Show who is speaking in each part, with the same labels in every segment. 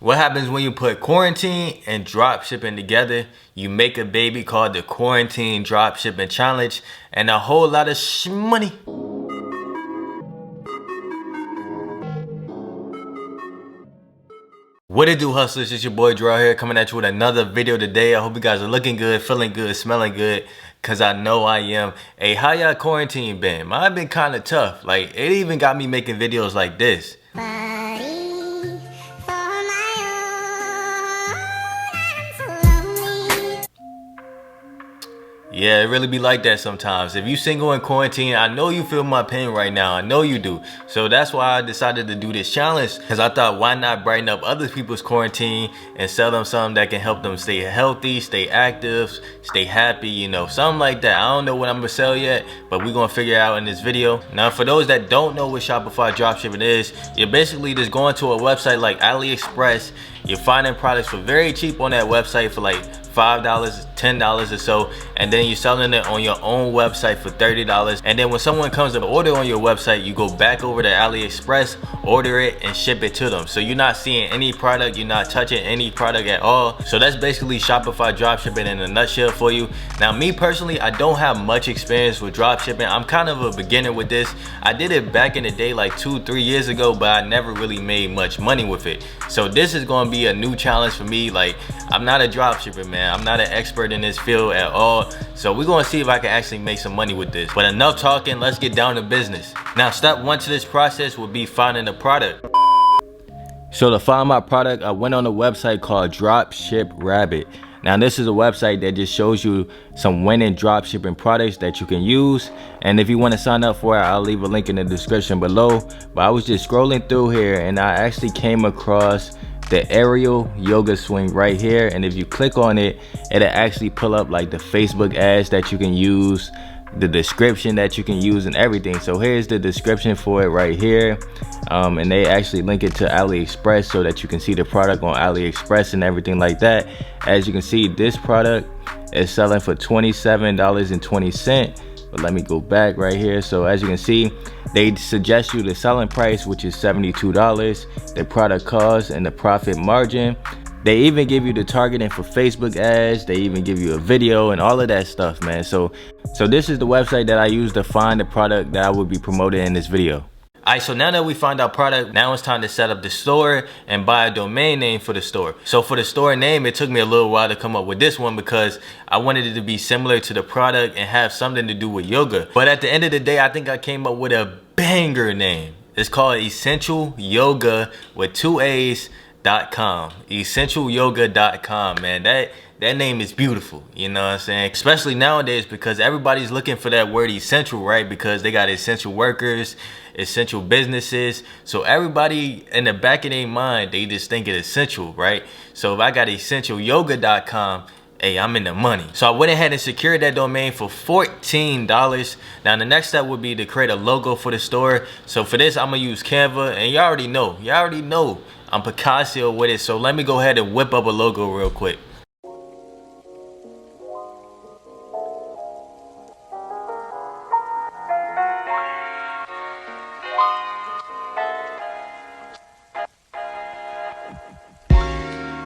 Speaker 1: What happens when you put quarantine and drop shipping together? You make a baby called the Quarantine Drop Shipping Challenge and a whole lot of money. What it do, hustlers? It's your boy Drew here, coming at you with another video today. I hope you guys are looking good, feeling good, smelling good, cause I know I am. Hey, how y'all quarantine been? Mine been kind of tough. Like, it even got me making videos like this. Yeah, it really be like that sometimes. If you single in quarantine, I know you feel my pain right now. I know you do. So that's why I decided to do this challenge, because I thought, why not brighten up other people's quarantine and sell them something that can help them stay healthy, stay active, stay happy, you know, something like that. I don't know what I'm gonna sell yet, but we're gonna figure it out in this video. Now, for those that don't know what Shopify Dropshipping is, you're basically just going to a website like AliExpress. You're finding products for very cheap on that website for like $5, $10 or so, and then you're selling it on your own website for $30. And then when someone comes to order on your website, you go back over to AliExpress, order it, and ship it to them. So you're not seeing any product, you're not touching any product at all. So that's basically Shopify dropshipping in a nutshell for you. Now, me personally, I don't have much experience with dropshipping. I'm kind of a beginner with this. I did it back in the day, like 2-3 years ago, but I never really made much money with it. So this is going to be a new challenge for me. Like, I'm not a dropshipper, man. I'm not an expert in this field at all. So we're gonna see if I can actually make some money with this. But enough talking, let's get down to business. Now, step one to this process would be finding the product. So to find my product, I went on a website called Dropship. Now, this is a website that just shows you some winning dropshipping products that you can use. And if you want to sign up for it, I'll leave a link in the description below. But I was just scrolling through here and I actually came across the aerial yoga swing right here, and if you click on it, it'll actually pull up like the Facebook ads that you can use, the description that you can use, and everything. So here's the description for it right here, and they actually link it to AliExpress so that you can see the product on AliExpress and everything like that. As you can see, this product is selling for $27.20. But let me go back right here. So as you can see, they suggest you the selling price, which is $72, the product cost, and the profit margin. They even give you the targeting for Facebook ads. They even give you a video and all of that stuff, man. So this is the website that I use to find the product that I will be promoting in this video. Alright, so now that we find our product, now it's time to set up the store and buy a domain name for the store. So for the store name, it took me a little while to come up with this one because I wanted it to be similar to the product and have something to do with yoga. But at the end of the day, I think I came up with a banger name. It's called Essential Yoga with 2 A's.com. EssentialYoga.com, man. That name is beautiful, you know what I'm saying? Especially nowadays, because everybody's looking for that word essential, right? Because they got essential workers, essential businesses. So everybody in the back of their mind, they just think it's essential, right? So if I got EssentialYoga.com, hey, I'm in the money. So I went ahead and secured that domain for $14. Now the next step would be to create a logo for the store. So for this, I'm gonna use Canva, and you already know I'm Picasso with it. So let me go ahead and whip up a logo real quick.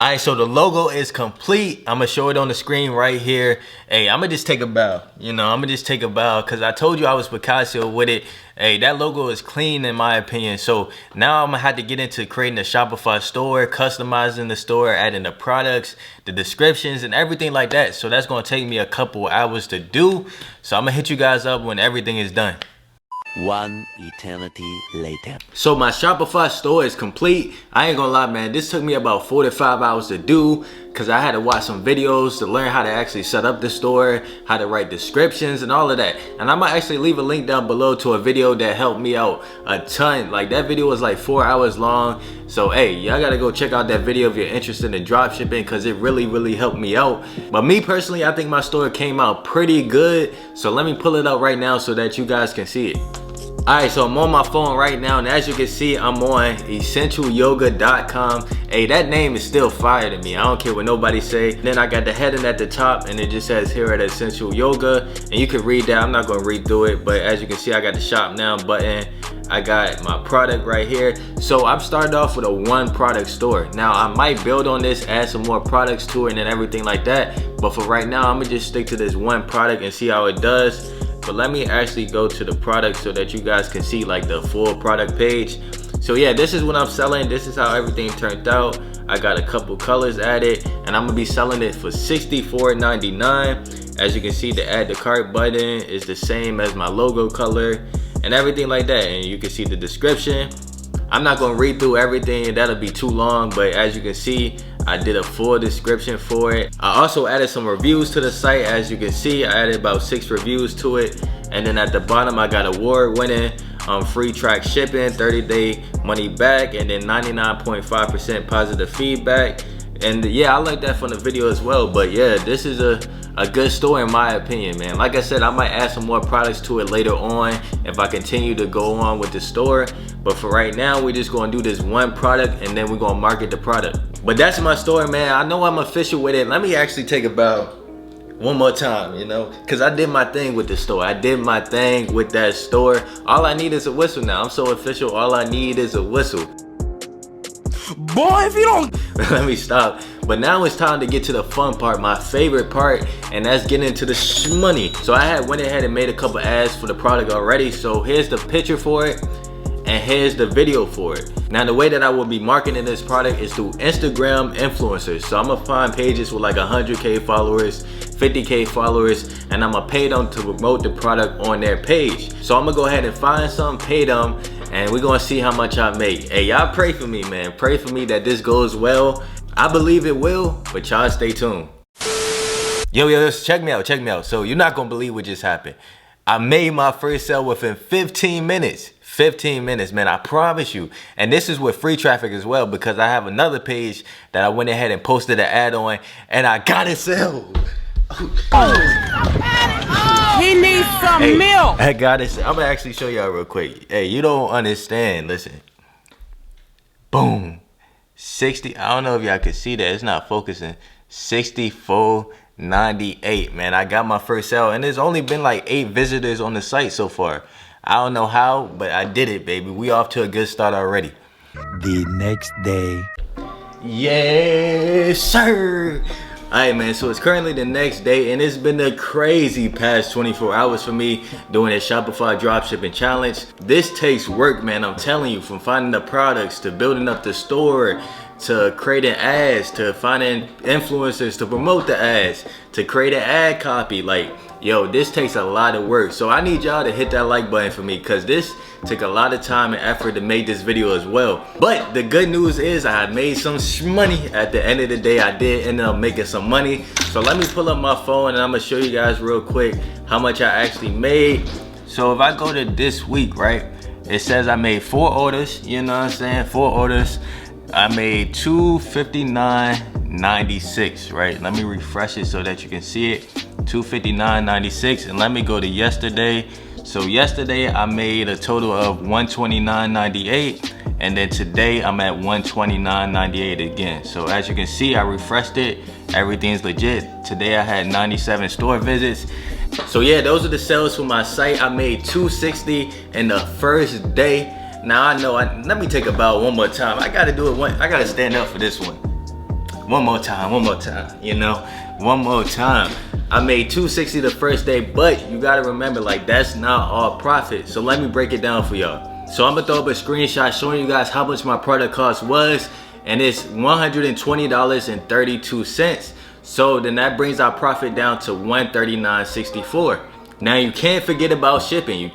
Speaker 1: Alright, so the logo is complete. I'm gonna show it on the screen right here. Hey, I'm gonna just take a bow. You know, I'm gonna just take a bow because I told you I was Picasso with it. Hey, that logo is clean in my opinion. So now I'm gonna have to get into creating a Shopify store, customizing the store, adding the products, the descriptions, and everything like that. So that's gonna take me a couple hours to do. So I'm gonna hit you guys up when everything is done.
Speaker 2: One eternity later.
Speaker 1: So my Shopify store is complete. I ain't gonna lie, man, this took me about 4 to 5 hours to do because I had to watch some videos to learn how to actually set up the store, how to write descriptions and all of that. And I might actually leave a link down below to a video that helped me out a ton. Like, that video was like 4 hours long. So hey, y'all gotta go check out that video if you're interested in dropshipping, because it really helped me out. But me personally, I think my store came out pretty good. So let me pull it up right now so that you guys can see it. Alright, so I'm on my phone right now, and as you can see, I'm on EssentialYoga.com. Hey, that name is still fire to me. I don't care what nobody say. Then I got the heading at the top, and it just says here at Essential Yoga, and you can read that. I'm not gonna read through it, but as you can see, I got the shop now button. I got my product right here. So I'm starting off with a one product store. Now I might build on this, add some more products to it and everything like that, but for right now I'm gonna just stick to this one product and see how it does. But let me actually go to the product so that you guys can see like the full product page. So yeah, this is what I'm selling. This is how everything turned out. I got a couple colors added and I'm gonna be selling it for $64.99. As you can see, the add to cart button is the same as my logo color and everything like that. And you can see the description. I'm not gonna read through everything, that'll be too long, but as you can see, I did a full description for it. I also added some reviews to the site. As you can see, I added about 6 reviews to it. And then at the bottom, I got award-winning free track shipping, 30-day money back, and then 99.5% positive feedback. And yeah, I like that from the video as well. But yeah, this is a good store in my opinion, man. Like I said, I might add some more products to it later on if I continue to go on with the store. But for right now, we're just gonna do this one product and then we're gonna market the product. But that's my store, man. I know I'm official with it. Let me actually take a bow one more time, you know, because I did my thing with the store. I did my thing with that store. All I need is a whistle now. I'm so official. All I need is a whistle. Boy, if you don't let me stop. But now it's time to get to the fun part, my favorite part, and that's getting into the money. So I had went ahead and made a couple ads for the product already. So here's the picture for it and here's the video for it. Now the way that I will be marketing this product is through Instagram influencers. So I'm gonna find pages with like 100K followers, 50K followers, and I'm gonna pay them to promote the product on their page. So I'm gonna go ahead and find some, pay them, and we're gonna see how much I make. Hey, y'all pray for me, man. Pray for me that this goes well. I believe it will, but y'all stay tuned. Yo, check me out. So you're not gonna believe what just happened. I made my first sale within 15 minutes. 15 minutes, man, I promise you. And this is with free traffic as well, because I have another page that I went ahead and posted an ad on and I got it sold.
Speaker 3: He needs some milk.
Speaker 1: I got it. I'm gonna actually show y'all real quick. Hey, you don't understand. Listen. Boom. 60. I don't know if y'all can see that. It's not focusing. 64.98. Man, I got my first sale and there's only been like 8 visitors on the site so far. I don't know how, but I did it, baby. We off to a good start already.
Speaker 2: The next day.
Speaker 1: Yes, sir. Alright, man, so it's currently the next day and it's been a crazy past 24 hours for me doing a Shopify Dropshipping challenge. This takes work, man, I'm telling you, from finding the products to building up the store to creating ads to finding influencers to promote the ads to create an ad copy. Like, yo, this takes a lot of work. So I need y'all to hit that like button for me, because this took a lot of time and effort to make this video as well. But the good news is I made some money. At the end of the day, I did end up making some money. So let me pull up my phone and I'm gonna show you guys real quick how much I actually made. So if I go to this week, right, it says I made 4 orders, you know what I'm saying, 4 orders. I made $259.96, right? Let me refresh it so that you can see it. $259.96, and let me go to yesterday. So yesterday I made a total of $129.98, and then today I'm at $129.98 again. So as you can see, I refreshed it. Everything's legit. Today I had 97 store visits. So yeah, those are the sales for my site. I made $260 in the first day. Now I know, let me take a bow one more time. I gotta do it I gotta stand up for this one. One more time, you know, one more time. I made $260 the first day, but you gotta remember, like, that's not all profit. So let me break it down for y'all. So I'm gonna throw up a screenshot showing you guys how much my product cost was, and it's $120.32. So then that brings our profit down to $139.64. Now you can't forget about shipping.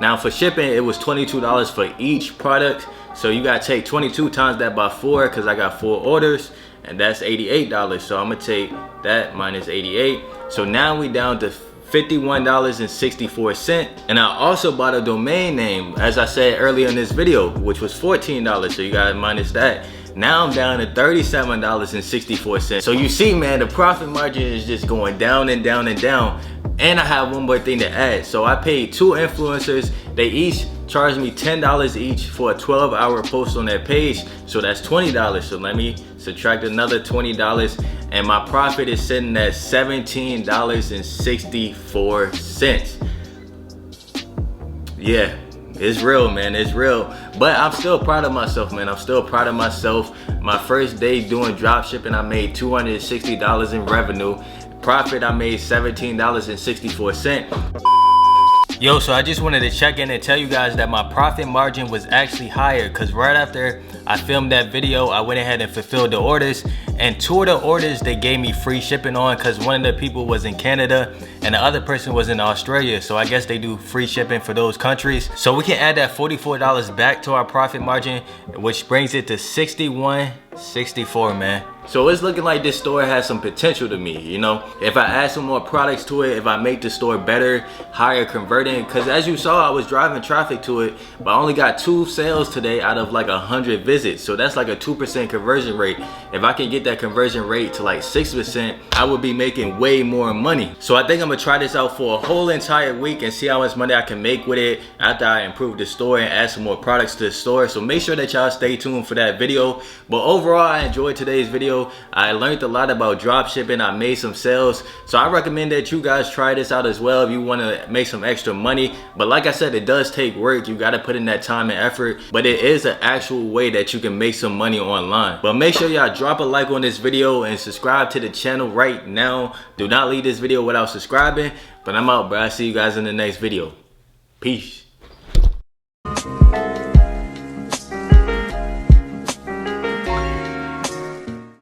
Speaker 1: Now for shipping, it was $22 for each product. So you gotta take 22 times that by 4, because I got 4 orders, and that's $88. So I'm gonna take that minus 88. So now we down to $51.64. And I also bought a domain name, as I said earlier in this video, which was $14. So you gotta minus that. Now I'm down to $37.64. So you see, man, the profit margin is just going down and down and down. And I have one more thing to add. So I paid 2 influencers. They each charged me $10 each for a 12-hour post on their page. So that's $20. So let me subtract another $20, and my profit is sitting at $17.64. Yeah, It's real, man, it's real. But I'm still proud of myself, man. I'm still proud of myself. My first day doing drop shipping, I made $260 in revenue. Profit, I made $17.64. Yo, so I just wanted to check in and tell you guys that my profit margin was actually higher, because right after I filmed that video, I went ahead and fulfilled the orders, and 2 of the orders they gave me free shipping on, because one of the people was in Canada and the other person was in Australia, so I guess they do free shipping for those countries. So we can add that $44 back to our profit margin, which brings it to $61.64, man. So it's looking like this store has some potential to me, you know. If I add some more products to it, if I make the store better, higher converting, because as you saw, I was driving traffic to it, but I only got 2 sales today out of like 100 visits. So that's like a 2% conversion rate. If I can get that conversion rate to like 6%, I would be making way more money. So I think I'm gonna try this out for a whole entire week and see how much money I can make with it after I improve the store and add some more products to the store. So make sure that y'all stay tuned for that video. But overall, I enjoyed today's video. I learned a lot about drop shipping. I made some sales, so I recommend that you guys try this out as well if you want to make some extra money. But like I said, it does take work. You got to put in that time and effort, but it is an actual way that you can make some money online. But make sure y'all drop a like on this video and subscribe to the channel right now. Do not leave this video without subscribing. But I'm out, bro. I'll see you guys in the next video. Peace.